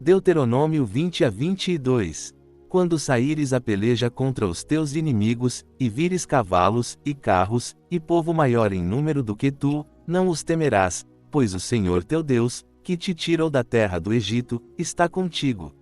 Deuteronômio 20:22. Quando saíres a peleja contra os teus inimigos, e vires cavalos, e carros, e povo maior em número do que tu, não os temerás, pois o Senhor teu Deus, que te tirou da terra do Egito, está contigo.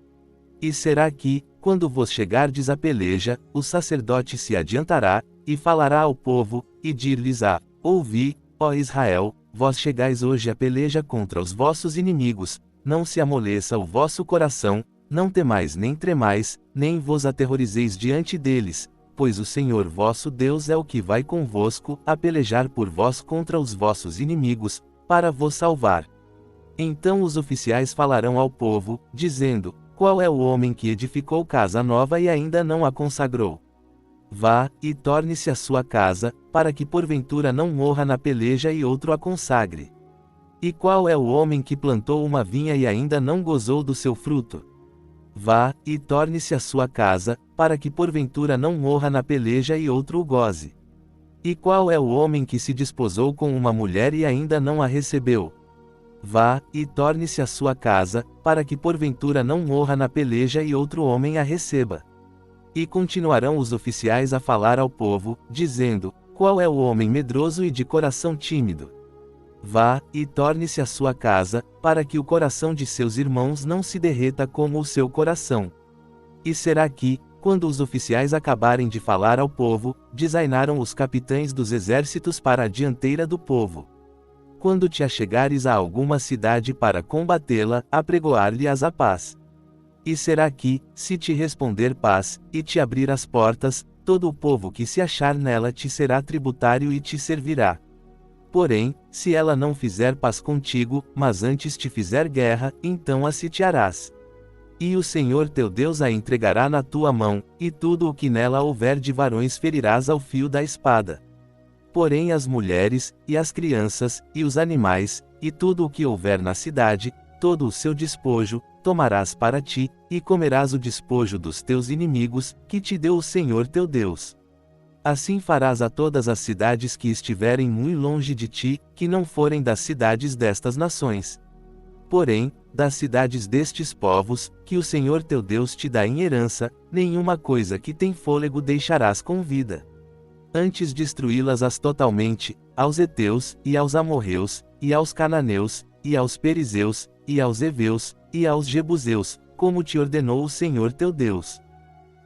E será que, quando vos chegardes a peleja, o sacerdote se adiantará, e falará ao povo, e dir-lhes-á: Ouvi, ó Israel, vós chegais hoje a peleja contra os vossos inimigos, não se amoleça o vosso coração, não temais nem tremais, nem vos aterrorizeis diante deles, pois o Senhor vosso Deus é o que vai convosco, a pelejar por vós contra os vossos inimigos, para vos salvar. Então os oficiais falarão ao povo, dizendo: Qual é o homem que edificou casa nova e ainda não a consagrou? Vá, e torne-se a sua casa, para que porventura não morra na peleja e outro a consagre. E qual é o homem que plantou uma vinha e ainda não gozou do seu fruto? Vá, e torne-se a sua casa, para que porventura não morra na peleja e outro o goze. E qual é o homem que se desposou com uma mulher e ainda não a recebeu? Vá, e torne-se a sua casa, para que porventura não morra na peleja e outro homem a receba. E continuarão os oficiais a falar ao povo, dizendo: Qual é o homem medroso e de coração tímido? Vá, e torne-se a sua casa, para que o coração de seus irmãos não se derreta como o seu coração. E será que, quando os oficiais acabarem de falar ao povo, desainaram os capitães dos exércitos para a dianteira do povo. Quando te achegares a alguma cidade para combatê-la, apregoar-lhe-as a paz. E será que, se te responder paz, e te abrir as portas, todo o povo que se achar nela te será tributário e te servirá. Porém, se ela não fizer paz contigo, mas antes te fizer guerra, então a sitiarás. E o Senhor teu Deus a entregará na tua mão, e tudo o que nela houver de varões ferirás ao fio da espada. Porém as mulheres, e as crianças, e os animais, e tudo o que houver na cidade, todo o seu despojo, tomarás para ti, e comerás o despojo dos teus inimigos, que te deu o Senhor teu Deus. Assim farás a todas as cidades que estiverem muito longe de ti, que não forem das cidades destas nações. Porém, das cidades destes povos, que o Senhor teu Deus te dá em herança, nenhuma coisa que tem fôlego deixarás com vida. Antes destruí-las-ás totalmente, aos heteus, e aos amorreus, e aos cananeus, e aos perizeus, e aos heveus, e aos jebuseus, como te ordenou o Senhor teu Deus.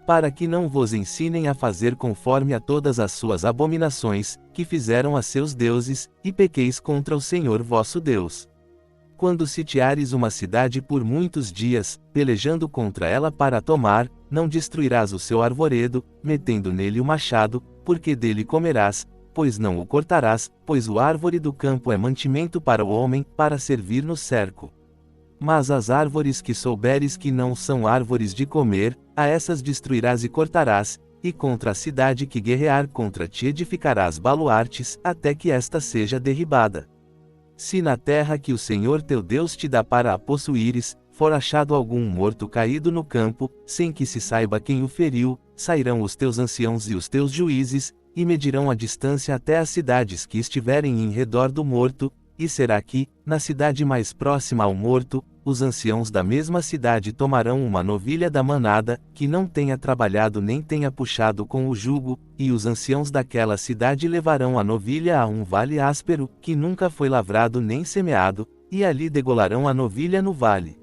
Para que não vos ensinem a fazer conforme a todas as suas abominações, que fizeram a seus deuses, e pequeis contra o Senhor vosso Deus. Quando sitiares uma cidade por muitos dias, pelejando contra ela para a tomar, não destruirás o seu arvoredo, metendo nele o machado, porque dele comerás, pois não o cortarás, pois o árvore do campo é mantimento para o homem, para servir no cerco. Mas as árvores que souberes que não são árvores de comer, a essas destruirás e cortarás, e contra a cidade que guerrear contra ti edificarás baluartes, até que esta seja derribada. Se na terra que o Senhor teu Deus te dá para a possuíres, for achado algum morto caído no campo, sem que se saiba quem o feriu, sairão os teus anciãos e os teus juízes, e medirão a distância até as cidades que estiverem em redor do morto, e será que, na cidade mais próxima ao morto, os anciãos da mesma cidade tomarão uma novilha da manada, que não tenha trabalhado nem tenha puxado com o jugo, e os anciãos daquela cidade levarão a novilha a um vale áspero, que nunca foi lavrado nem semeado, e ali degolarão a novilha no vale.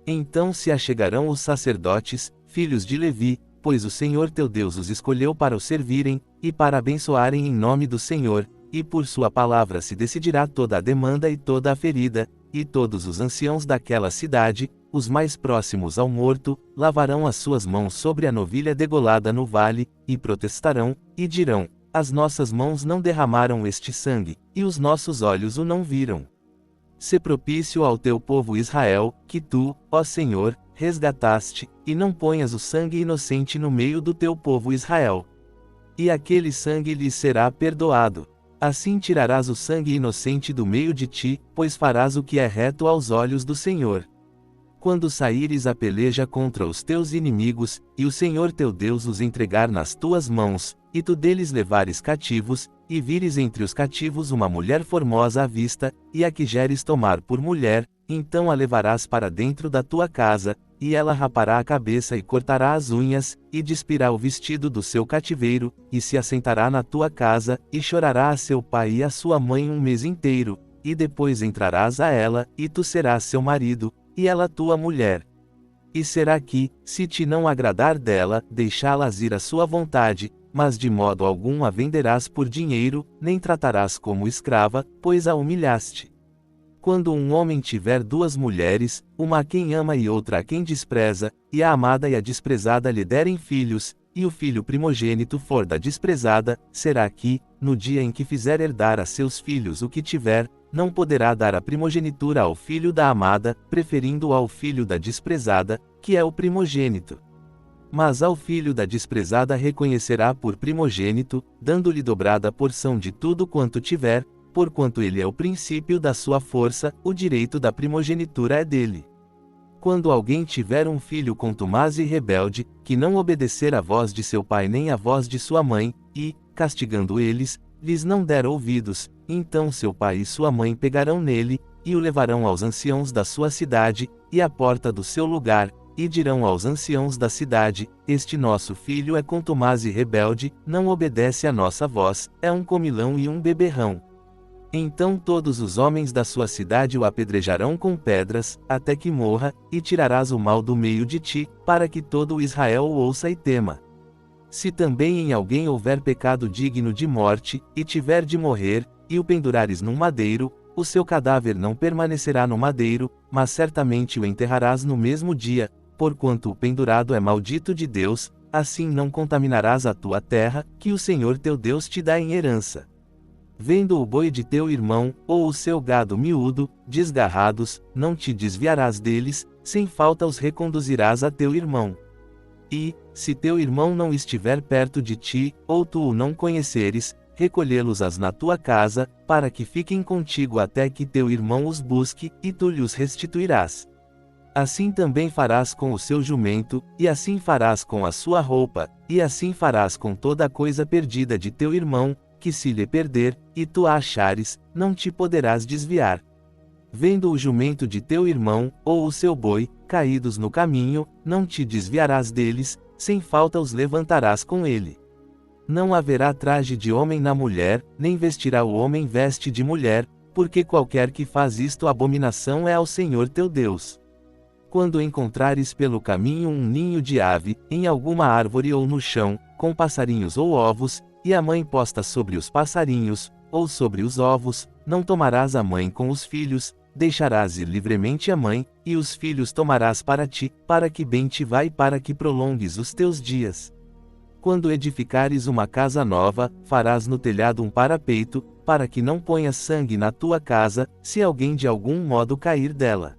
Então se achegarão os sacerdotes, filhos de Levi, pois o Senhor teu Deus os escolheu para o servirem, e para abençoarem em nome do Senhor, e por sua palavra se decidirá toda a demanda e toda a ferida, e todos os anciãos daquela cidade, os mais próximos ao morto, lavarão as suas mãos sobre a novilha degolada no vale, e protestarão, e dirão: As nossas mãos não derramaram este sangue, e os nossos olhos o não viram. Sê propício ao teu povo Israel, que tu, ó Senhor, resgataste, e não ponhas o sangue inocente no meio do teu povo Israel. E aquele sangue lhes será perdoado. Assim tirarás o sangue inocente do meio de ti, pois farás o que é reto aos olhos do Senhor. Quando saíres a peleja contra os teus inimigos, e o Senhor teu Deus os entregar nas tuas mãos, e tu deles levares cativos, e vires entre os cativos uma mulher formosa à vista, e a quiseres tomar por mulher, então a levarás para dentro da tua casa, e ela rapará a cabeça e cortará as unhas, e despirá o vestido do seu cativeiro, e se assentará na tua casa, e chorará a seu pai e a sua mãe um mês inteiro, e depois entrarás a ela, e tu serás seu marido, e ela tua mulher. E será que, se te não agradar dela, deixá-las ir à sua vontade, mas de modo algum a venderás por dinheiro, nem tratarás como escrava, pois a humilhaste. Quando um homem tiver duas mulheres, uma a quem ama e outra a quem despreza, e a amada e a desprezada lhe derem filhos, e o filho primogênito for da desprezada, será que, no dia em que fizer herdar a seus filhos o que tiver, não poderá dar a primogenitura ao filho da amada, preferindo-o ao filho da desprezada, que é o primogênito. Mas ao filho da desprezada reconhecerá por primogênito, dando-lhe dobrada porção de tudo quanto tiver, porquanto ele é o princípio da sua força, o direito da primogenitura é dele. Quando alguém tiver um filho contumaz e rebelde, que não obedecer à voz de seu pai nem à voz de sua mãe, e, castigando eles, lhes não der ouvidos, então seu pai e sua mãe pegarão nele, e o levarão aos anciãos da sua cidade, e à porta do seu lugar, e dirão aos anciãos da cidade: este nosso filho é contumaz e rebelde, não obedece à nossa voz, é um comilão e um beberrão. Então todos os homens da sua cidade o apedrejarão com pedras, até que morra, e tirarás o mal do meio de ti, para que todo o Israel o ouça e tema. Se também em alguém houver pecado digno de morte, e tiver de morrer, e o pendurares num madeiro, o seu cadáver não permanecerá no madeiro, mas certamente o enterrarás no mesmo dia, porquanto o pendurado é maldito de Deus, assim não contaminarás a tua terra, que o Senhor teu Deus te dá em herança. Vendo o boi de teu irmão, ou o seu gado miúdo, desgarrados, não te desviarás deles, sem falta os reconduzirás a teu irmão. E, se teu irmão não estiver perto de ti, ou tu o não conheceres, recolhê-los-ás na tua casa, para que fiquem contigo até que teu irmão os busque, e tu lhes restituirás. Assim também farás com o seu jumento, e assim farás com a sua roupa, e assim farás com toda a coisa perdida de teu irmão, que se lhe perder, e tu a achares, não te poderás desviar. Vendo o jumento de teu irmão, ou o seu boi, caídos no caminho, não te desviarás deles, sem falta os levantarás com ele. Não haverá traje de homem na mulher, nem vestirá o homem veste de mulher, porque qualquer que faz isto abominação é ao Senhor teu Deus. Quando encontrares pelo caminho um ninho de ave, em alguma árvore ou no chão, com passarinhos ou ovos, e a mãe posta sobre os passarinhos, ou sobre os ovos, não tomarás a mãe com os filhos, deixarás ir livremente a mãe, e os filhos tomarás para ti, para que bem te vá e para que prolongues os teus dias. Quando edificares uma casa nova, farás no telhado um parapeito, para que não ponhas sangue na tua casa, se alguém de algum modo cair dela.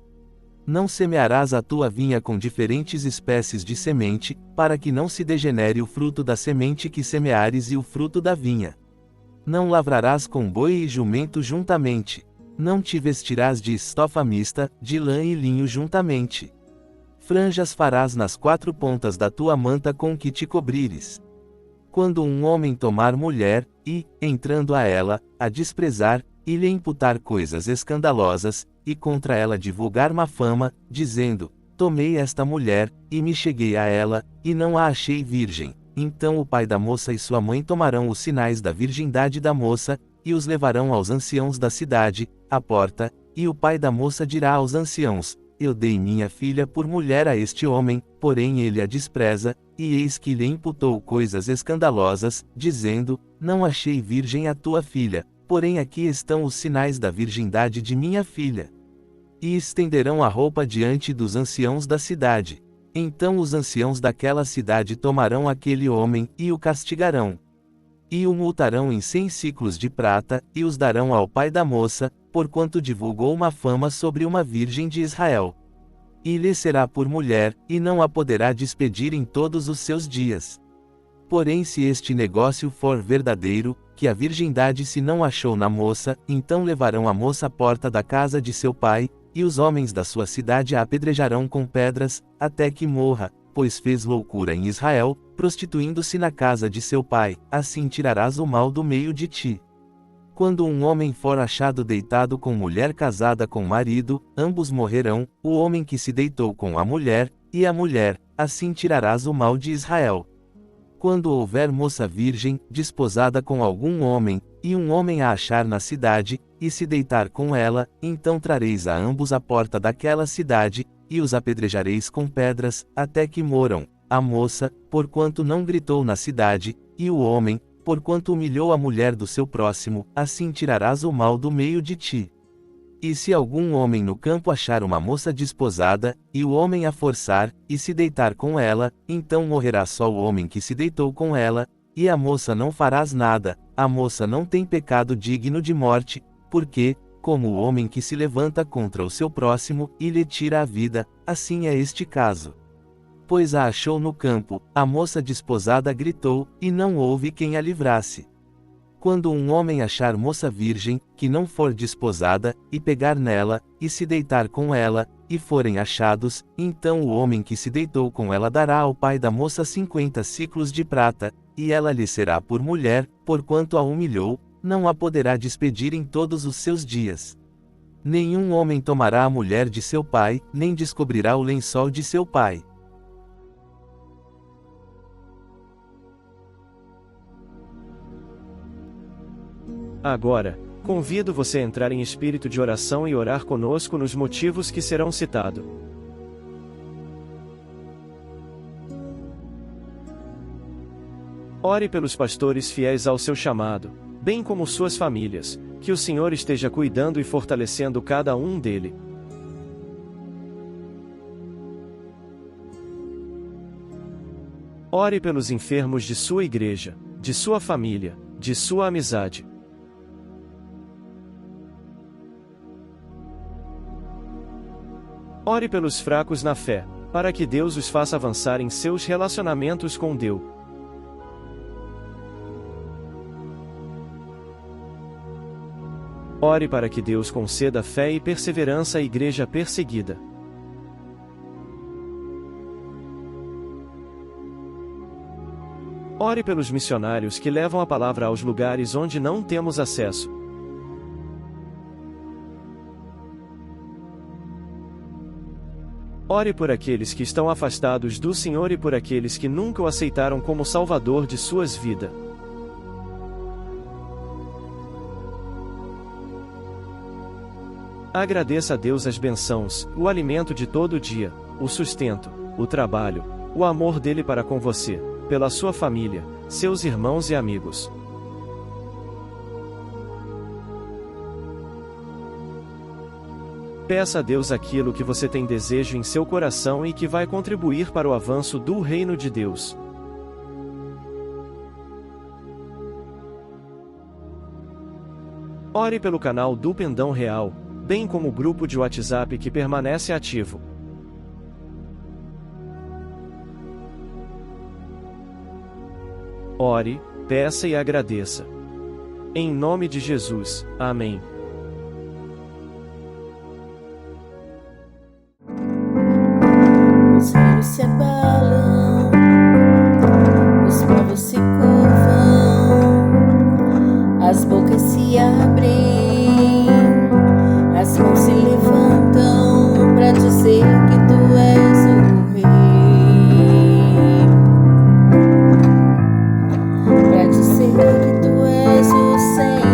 Não semearás a tua vinha com diferentes espécies de semente, para que não se degenere o fruto da semente que semeares e o fruto da vinha. Não lavrarás com boi e jumento juntamente. Não te vestirás de estofa mista, de lã e linho juntamente. Franjas farás nas quatro pontas da tua manta com que te cobrires. Quando um homem tomar mulher, e, entrando a ela, a desprezar, e lhe imputar coisas escandalosas, e contra ela divulgar má fama, dizendo: tomei esta mulher, e me cheguei a ela, e não a achei virgem. Então o pai da moça e sua mãe tomarão os sinais da virgindade da moça, e os levarão aos anciãos da cidade, à porta, e o pai da moça dirá aos anciãos: eu dei minha filha por mulher a este homem, porém ele a despreza, e eis que lhe imputou coisas escandalosas, dizendo: não achei virgem a tua filha, porém aqui estão os sinais da virgindade de minha filha. E estenderão a roupa diante dos anciãos da cidade. Então os anciãos daquela cidade tomarão aquele homem, e o castigarão. E o multarão em 100 siclos de prata, e os darão ao pai da moça, porquanto divulgou uma fama sobre uma virgem de Israel. E lhe será por mulher, e não a poderá despedir em todos os seus dias. Porém se este negócio for verdadeiro, que a virgindade se não achou na moça, então levarão a moça à porta da casa de seu pai, e os homens da sua cidade a apedrejarão com pedras, até que morra, pois fez loucura em Israel, prostituindo-se na casa de seu pai, assim tirarás o mal do meio de ti. Quando um homem for achado deitado com mulher casada com marido, ambos morrerão, o homem que se deitou com a mulher, e a mulher, assim tirarás o mal de Israel. Quando houver moça virgem, desposada com algum homem, e um homem a achar na cidade, e se deitar com ela, então trareis a ambos à porta daquela cidade, e os apedrejareis com pedras, até que moram, a moça, porquanto não gritou na cidade, e o homem, porquanto humilhou a mulher do seu próximo, assim tirarás o mal do meio de ti. E se algum homem no campo achar uma moça desposada, e o homem a forçar, e se deitar com ela, então morrerá só o homem que se deitou com ela, e a moça não farás nada, a moça não tem pecado digno de morte, porque, como o homem que se levanta contra o seu próximo, e lhe tira a vida, assim é este caso. Pois a achou no campo, a moça desposada gritou, e não houve quem a livrasse. Quando um homem achar moça virgem, que não for desposada, e pegar nela, e se deitar com ela, e forem achados, então o homem que se deitou com ela dará ao pai da moça 50 siclos de prata, e ela lhe será por mulher, porquanto a humilhou, não a poderá despedir em todos os seus dias. Nenhum homem tomará a mulher de seu pai, nem descobrirá o lençol de seu pai. Agora, convido você a entrar em espírito de oração e orar conosco nos motivos que serão citados. Ore pelos pastores fiéis ao seu chamado, bem como suas famílias, que o Senhor esteja cuidando e fortalecendo cada um dele. Ore pelos enfermos de sua igreja, de sua família, de sua amizade. Ore pelos fracos na fé, para que Deus os faça avançar em seus relacionamentos com Deus. Ore para que Deus conceda fé e perseverança à igreja perseguida. Ore pelos missionários que levam a palavra aos lugares onde não temos acesso. Ore por aqueles que estão afastados do Senhor e por aqueles que nunca o aceitaram como Salvador de suas vidas. Agradeça a Deus as bênçãos, o alimento de todo dia, o sustento, o trabalho, o amor dele para com você, pela sua família, seus irmãos e amigos. Peça a Deus aquilo que você tem desejo em seu coração e que vai contribuir para o avanço do reino de Deus. Ore pelo canal do Pendão Real, bem como o grupo de WhatsApp que permanece ativo. Ore, peça e agradeça. Em nome de Jesus, amém. Os rios se abalam, os povos se curvam, as bocas se abrem, as mãos se levantam para dizer que tu és o Rei, para dizer que tu és o Senhor.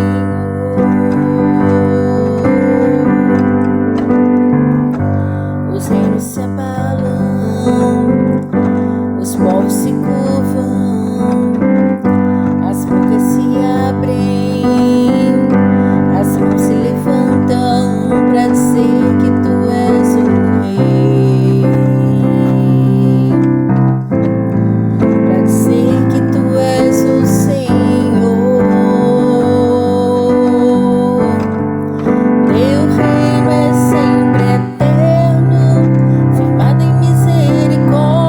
Os reinos se abalam, os povos se curvam, as bocas se abrem, as mãos se levantam para dizer que tu és o Rei, para dizer que tu és o Senhor. Teu reino é sempre eterno, firmado em misericórdia.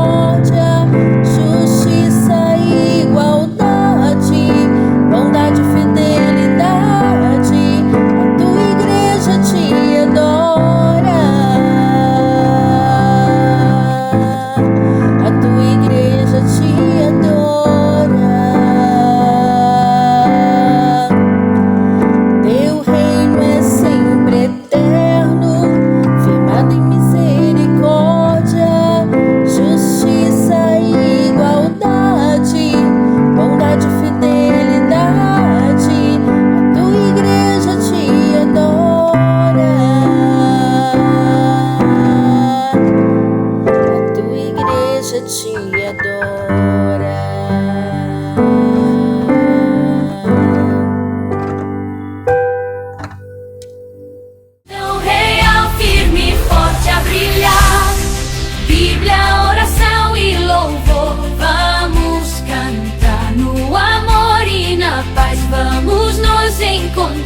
nos encontrar.